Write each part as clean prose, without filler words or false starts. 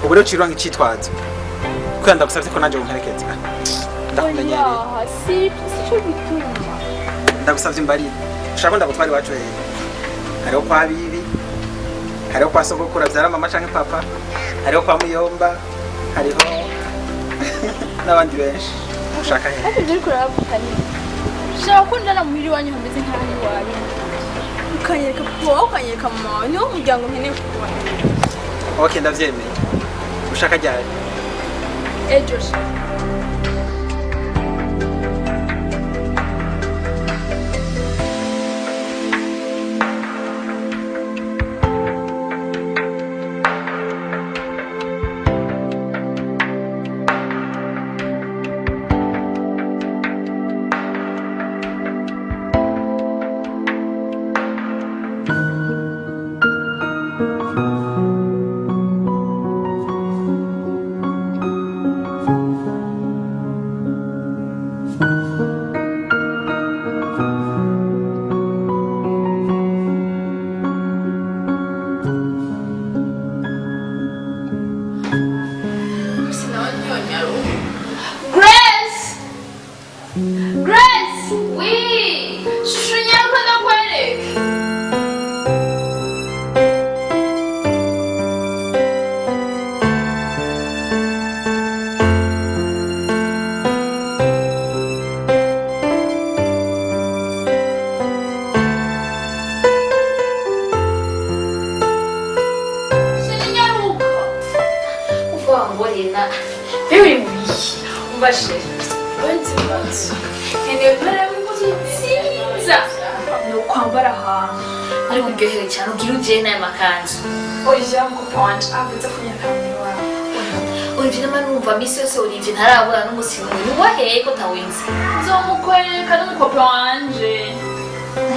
ubu rero cirwa nk'icitwazo kuko ndagusavye ko nanje unkerekeza ndakumenyereye si cyo bituma ndagusavye imbarire ushaka ko ndagutwara iwacu rero hariho kwa bibi hariho kwa sogokuru avyara mama canke papa hariho kwa muyomba hariho n'abandi benshi ushaka he ariko byo kuravuga ni shaka ko ndana muhiri wanyu hameze nk'aho wabi ukanyereka papa ukanyereka mama niwo muryango nkeneye kubona okay ndavyemeye ushaka ryari ejo Bashe, wenzi batsu. Ene bara muzi nziza. No kwambara hantu. Ari kuryohera cyane ugira uje naye makanzu. Oya ngo point avuze kunyakamira. Olivier manumva misi yose Olivier ntarabura n'umusimu. Nuwa hehe ko tawenzi. Nzomukwereka n'umukope wanje.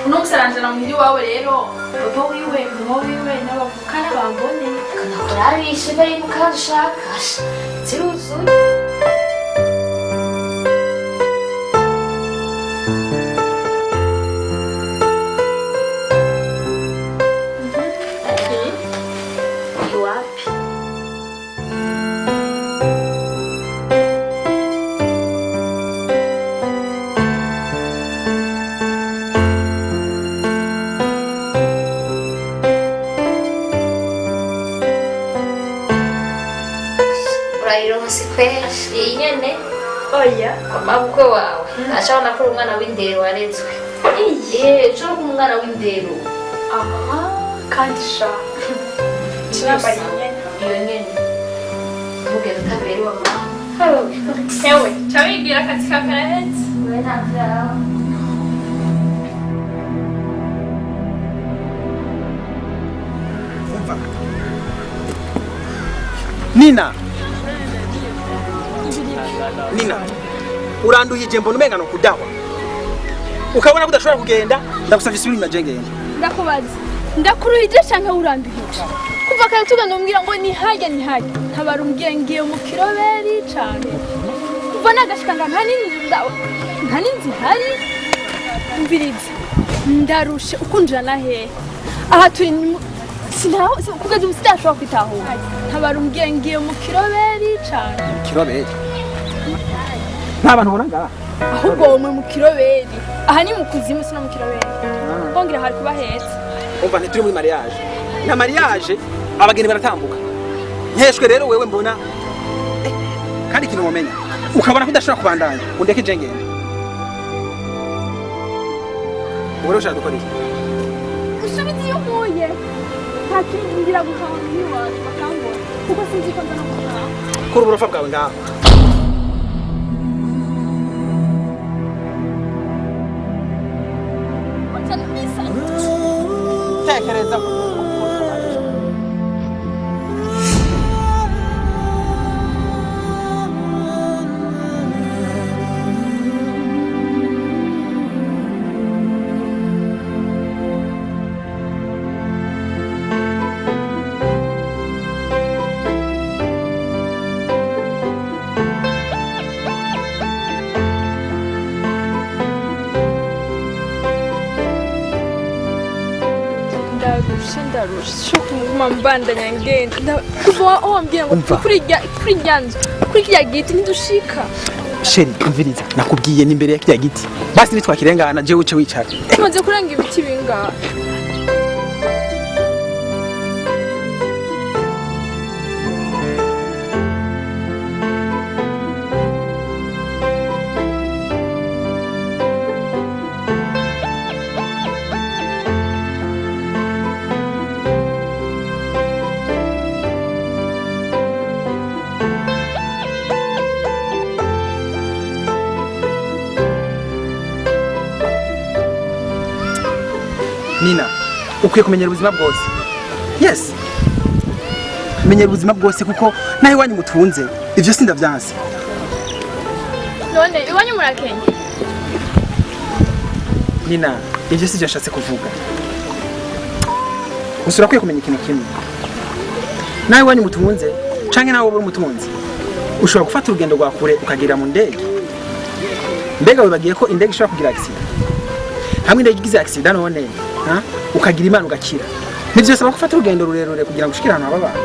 Uno musaranje na muhiri wawe rero. Papa wiwe, mama wiwe n'abavukana bambone. Kana korabishe bari mukanshaka. Ziruzuye. Iyi nyene oya kwa mabukwe wawe ashobora kuri umwana w'indero warezwe cyo umwana w'indero aha kandi sha cyabari iyo nyene mugero taberi wa mama hewe chawigira katika karahetse we ntabyaho Nina Nina uranduhije mbona umenga no kudahwa ukabona ko udashobora kugenda ndagusavye isubira imajengenge ndakubaza ndakuruhije canke uranduhije kuva kare tugandombwira ngo ni hajya ntabara umbwiye ngiye mu kiroberi cane kuva nagashikanga nta ninzi hari umviriza ndarushe ukunjana he aha turi sinaho kugeza ubu sidashobora kwitahura ntabara umbwiye ngiye mu kiroberi cane kiroberi nta bantu ubona ngaha ahubwo wowe mu kiroberi aha ni mu kuzimu sino mu kiroberi bongera hari kuba heza umva ntituri muri mariage na mariage abageni baratambuka nkeshwe rero wewe mbona kandi ikintu wamenya ukabona ko udashobora kubandanya undeke jengenge ubwo ushaka gukora iki usubize iyo nkuye nta kindi ngira guhaha n'iwacu bakambona kuko sinzi ko ndana guhaha kuri uburofa bwawe ngaho tekereza ndarusha cyo kumuguma mbandanya ngenda kuva wambwira ngo kuri ryanzu kuri kirya giti ntidushika sheri umviriza nakubwiye ni imbere ya kirya giti basi nitwakirengana je uce wicara tumaze kurenga ibiti bingahe Nina, ukwiye kumenyera ubuzima bwose. Yes. Menyera ubuzima bwose kuko nawe wanyu mutunze. Ivyo sindavyanse. none iwanyu murakenya Nina, ivyo sivyo yashatse kuvuga. Usura kwiye kumenya ikintu kimwe. Nawe wanyu mutunze, canke nawe uri mutunze. Ushobora gufata urugendo rwa kure ukagira mu ndege. Mbega wibagiye ko indege ishobora kugira accident. Hamwe indege igize accident none ukagira imana ugakira nivyo saba gufata urugendo rurerure kugira ngo ushikire ahantu aba bantu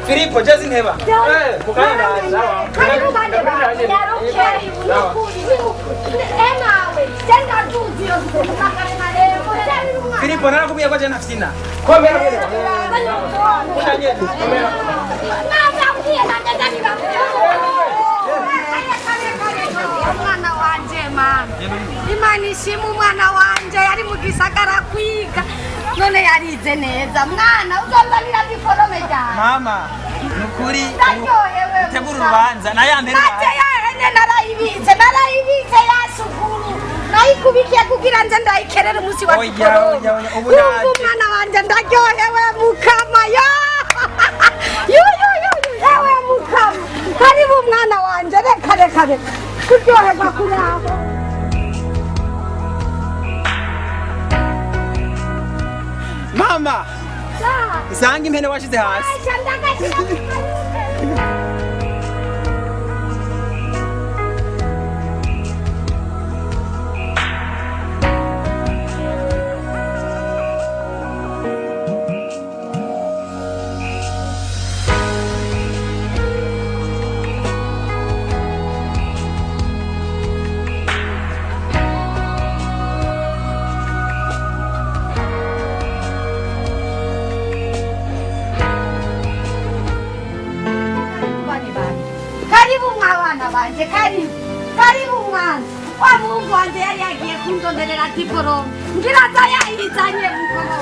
Filipo jazi nteba mukanya ndaza Filipo narakubwiye ko je nafina komera umwana wanje mama Imana ishimwe umwana wanje yari mu gisagara kwiga none yarize neza mwana uzozanira diplome cyane mama nukuri tegura urubanza nayambere narayibitse yasukuru nayikubikiye kugira nze ndayikerera umunsi wa diplome umwana wanje ndaryohewe mukama yewe mukama karibu umwana wanje reka kuryoherwa kurabo mama zanga impene washize hasi wa Mungu wanje yari yagiye kunzonderera diporome ngiraza yayizanye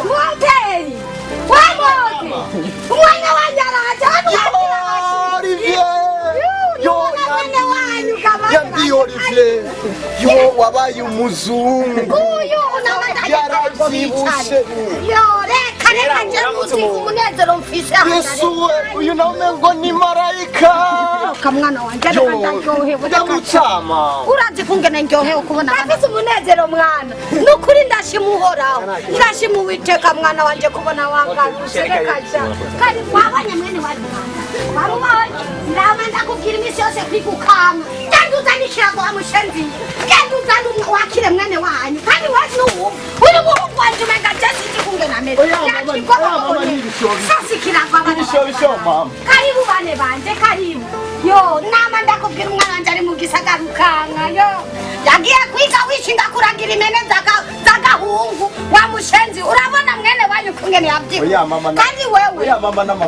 moteri wa mote umwana wanje araje Yandi Olivier, yo wabaye umuzungu. Yaravyibushe. Yo reka reka nje muzi umunezero mfise hano. Yesu uyu nawe ngo ni marayika. Kamwana wanje ndaryohewe ndamucama. Urazi kungene ndyohewe kubona afise umunezero mwana. Nukuri ndashimuhoraho. Ndashimuwiteka mwana wanje kubona wangarushe reka ja. Kandi wabanye mwene wanje. Barubanye ndaba ndakubwira imisi yose kwigukama. Uzandikira ngo amushenzi kandi uzandi wakire mwene wanyu kandi wazi n'ubu uyu muhungu wanje umenga jesi ikungena meze sasi kiragwa mama karibu bane banje karibu yo nama ndakubwira umwana wanje ari mu gisagara ukanga yo yagiye kwiga wishinga kuragira imene zagahungu wa mushenzi urabona mwene wanyu kungene yabyibuha kandi wewe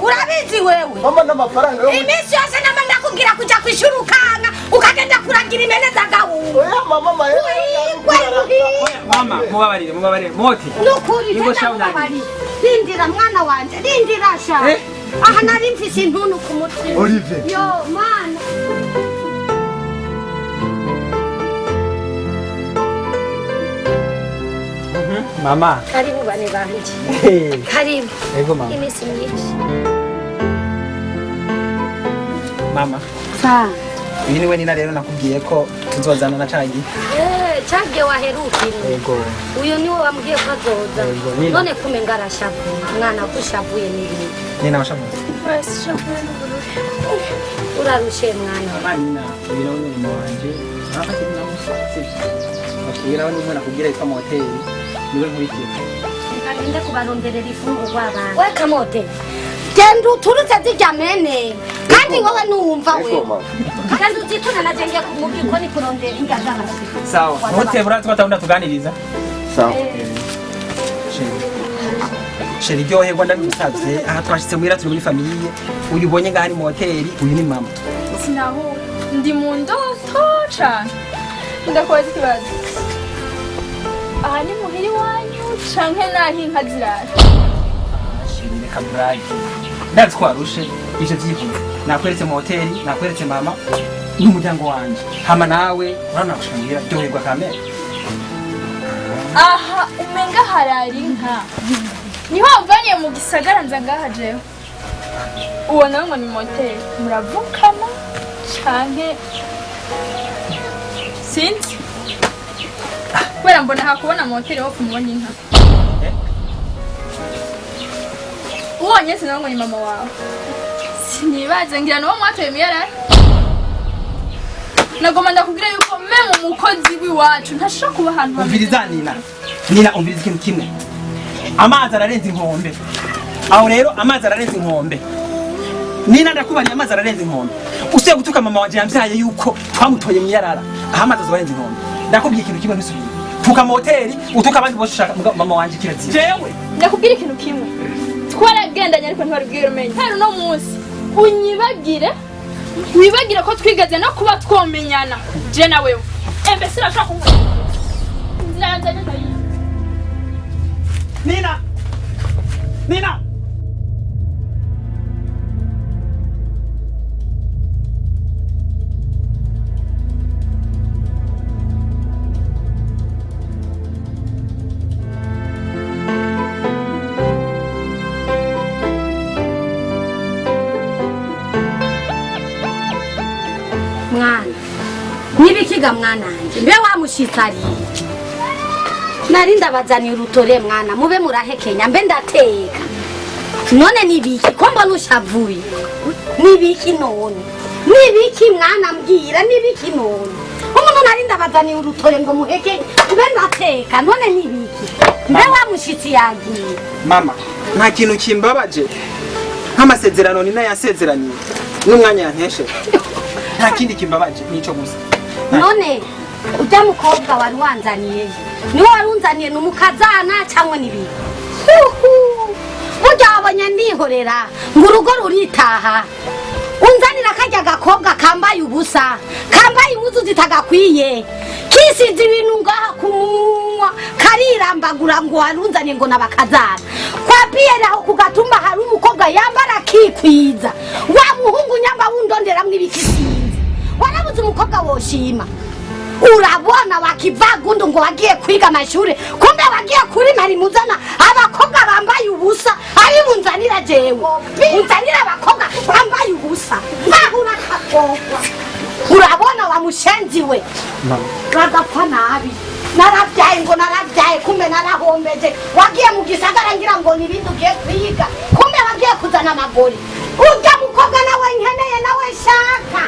urabizi wewe mama n'amafaranga yo imisi yose nama ndakubwira kuja kwishura ukanga ukagenda kuragira imene zagahungu mama mubabarire moti nukuri rindira mwana wanje rindira sha aha nari mfise intuntu ku mutwe Olivier yo mana mama karibu bane banje karibu ego mama imisi myinshi mama sa uyu niwe nina rero nakubwiye ko tuzozana na cagi cage waherukire ego uyu niwe wambwiye ko azoza Nina. none kume ngarashavuye mwana kushavuye n'ibintu nina washamuze urarushe mwana nina uyu nawe ni mama wanje nafate nakubwira ni mwana kubwira yitwa moteri niwe nkurikiye agende kubaronderera ifungurwa abantu we kamote genda uturutse zijya mene kandi wowe nuwumva we kandi uzituna na jenge mu gikoni kurondera ingagara sawa motebura twatunda tuganiriza sawa sheri ryoherwa ndabigusavye aha twashitse muhira turi muri famiye uyu ubonye ngaho ari mu hoteli uyu ni mama Sinaho ndi mu ndoto cane ndakoze ikibazo aha ni muhiri wanyu canke naho inka zirara sheri reka burage ndazi ko warushe ivyo vyifuza nakweretse mu hoteli nakweretse mama n'umuryango wanje hama nawe urabona gushimira ryoherwa kamere aha umenga harara inka niho wamvanye mu gisagara nza ngaha jewe uwo nawe ngo ni moteri muravukana canke sinzi kubera mbona hakubona moteri wo kumubona inka ubonye sinawe ngo ni mama wawe sinibaze ngira niwo mwatoye miyarara nagoma ndakubwira yuko meme umukozi w'iwacu ntashobora kuba ahantu umviriza nina umviriza ikintu kimwe amazi ararenze inkombe aho rero amazi ararenze inkombe nina ndakubariye amazi ararenze inkombe usiye gutuka mama wanje yamvyaye yuko twamutoye miyarara aho amazi azorenze inkombe ndakubwiye ikintu kimwe ntusubire tuka moteri utuka abandi bose ushaka mama wanje kirazira jewe ndakubwira ikintu kimwe twaragendanye ariko ntwarubwira umenye hano no munsi unyibagire wibagire ko twigeze no kuba twomenyana je na wewe mbese urashaka kumva inzira yanjye ndayizi Nina mwana nibikiga mwana wanje mbe wamushitariye nari ndabazaniye urutore mwana mube murahekenya mbe ndateka none nibiki ko mbona ushavuye nibiki none nibiki mwana mbwira nibiki none umuntu nari ndabazaniye urutore ngo muheke mbe ndateka none nibiki mbe wamushitsi yagiye mama nta kintu kimbabaje nk'amasezerano nina yasezeraniye n'umwanya yanteshe nta kindi kimbabaje nico gusa none ujya mukobwa wari wanzaniye niwe wari unzaniye numukazana cyangwa nibiki burya wabonye ndihorera ngo urugo ruritaha unzanira kajya gakobwa kambaye ubusa kambaye impuzu zitagakwiye kisize ibintu ngaha kumunwa karirambagura ngo warunzanye ngo nabakazana kwa Pierre aho kugatumba hari umukobwa yambara kikwiza wa muhungu nyamba wundonderamwe ibikisinzi warabuze umukobwa woshima urabona wakivagundu ngo wagiye kwiga amashuri kumbe wagiye kuri mari muzana abakobwa bambaye ubusa ari munzanira jewe munzanira abakobwa bambaye ubusa bahura kakokwa urabona wamushenziwe bagapfa nabi narabyaye ngo narabyaye kumbe narahombeje wagiye mu gisagara ngira ngo nibindi ugiye kwiga kumbe wagiye kuzana amagori urya mukobwa nawe nkeneye nawe shaka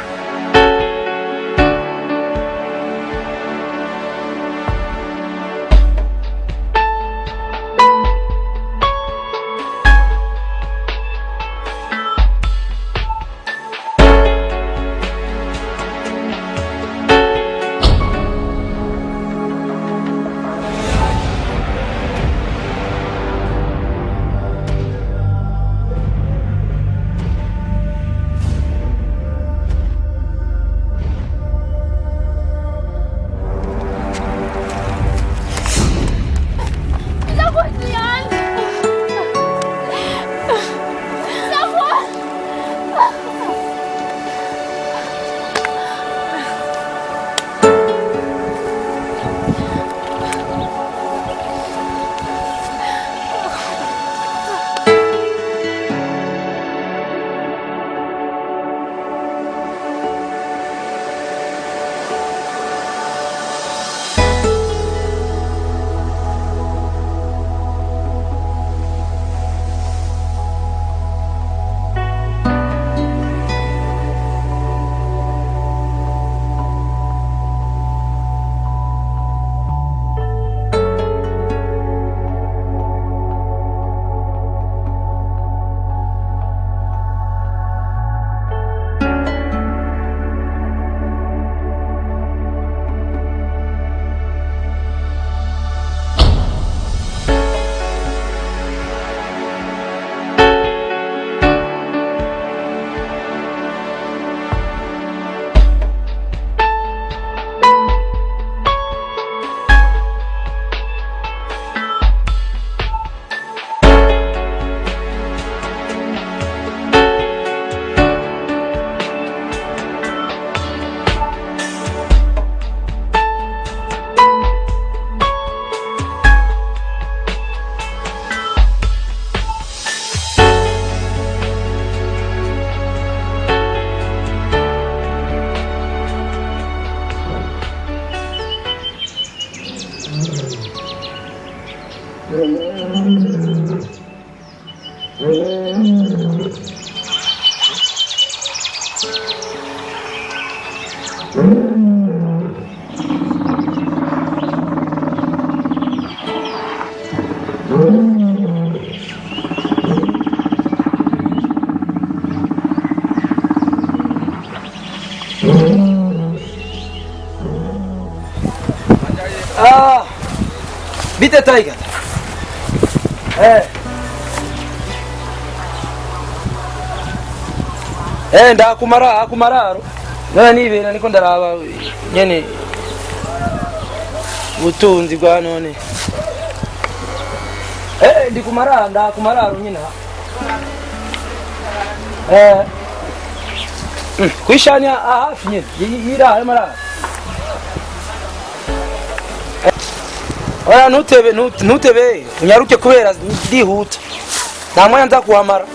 Bite Tiger. Ndakumararo. Nani ibintu niko ndaraba nyene ubutunzi bwa none. Ndakumararo nyina. Kwishanya hafi nyine yira mara. Oya ntutebe unyaruke kubera ndihuta. Nta mwanya nza kuhamara.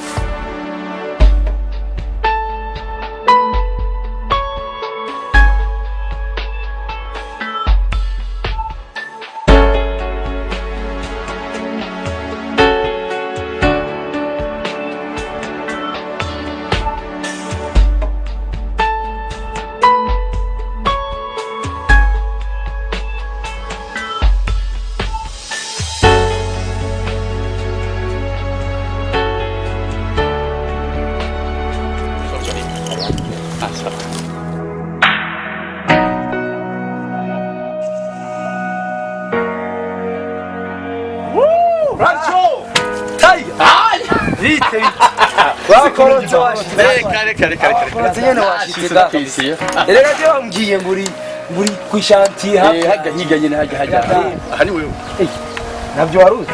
muri kwishantiye hafi hajya higa nyine hajya aha ni wewe nabyo waruzi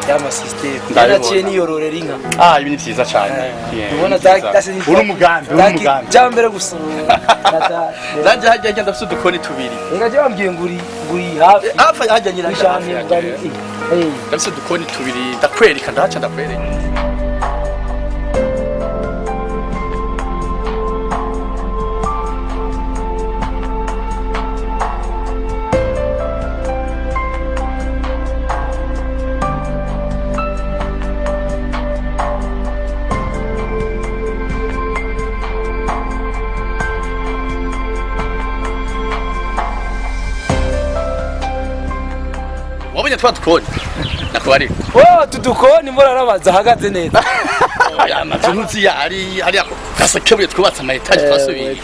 yama system Ndabibona. naciye niyororera inka ibi ni byiza cyane ubona uri umugambi byambere gusa nanjye hajya njya ndafite udukoni tubiri ngaje bambwiye nguri hafi hafi hajya nyine kwishantiye ndafite udukoni tubiri ndakwereka ndahaca ndakwereka wabonye twa dukoni nakubari tudukoni mbona nabaza hagaze neza aya matunzi yari gasekebuye twubatse ama etage twasubiye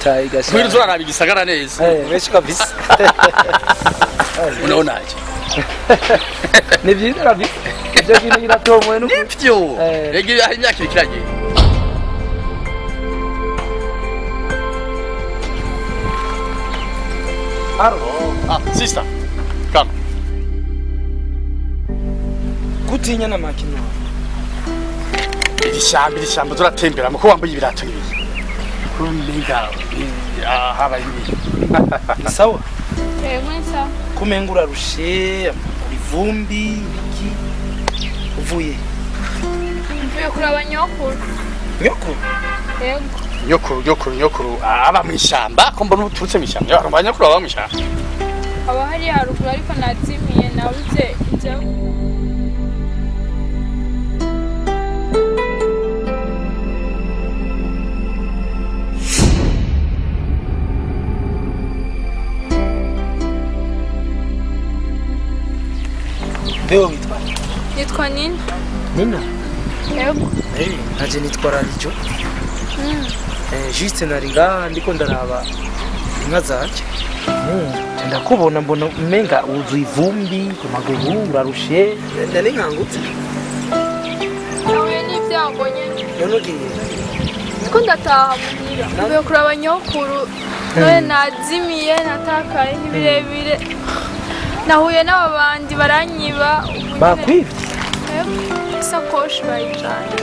kwiruzo araraba igisagara neza meshi kabisa unaonaje ni byiza kabisa ibyo bintu biratomoye no nibyo rege hari imyaka irikiragiye sister come gutinya na makino iri shyamba turatemberamo ko wambaye ibirato bibi kumbinga habaye ibi sawa mwesa kumengura rushe ivumbi iki uvuye mvuye kuraba nyokuru nyokuru aba mu ishyamba ko mbona uturutse mu ishyamba abantu banyakuru baba mu ishyamba aba hari haruguru ariko nazimiye nabuze ibyo Beo witwa nitwa Nina Nina yego naje nitwa Ralijo juste naringa ndiko ndaraba inka zaje ndakubona mbona umenga uzuye ivumbi ku maguru urarushe ndani nkangutse nawe n'ibyago nyine none ugiye ko ndataha muhira mvuye kuraba nyokuru nawe nazimiye natakaye n'ibirebire nahuye n'ababandi baranyiba bakwibye isakoshi bayijanye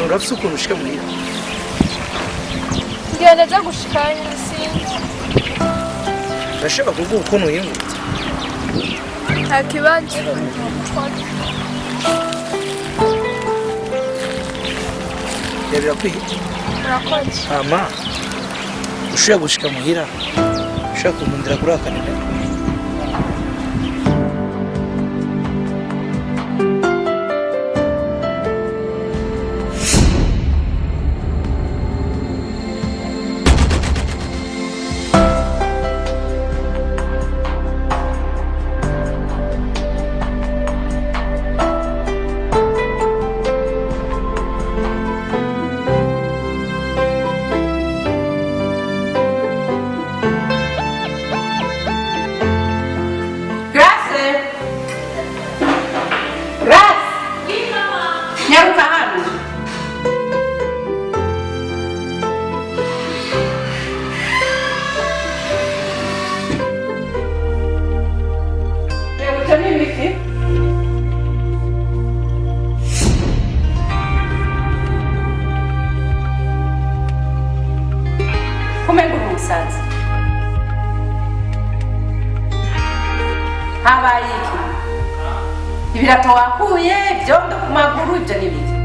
urafise ukuntu ushika muhira ngenda nza gushikanya sinzi ndashaka kuvuga ukuntu yingutse nta kibazo birakwiye murakoze ama ushobora gushika muhira ushaka kumundira kuri akanira habaye iki ibirato wakuye byondo ku maguru ibyo n'ibiki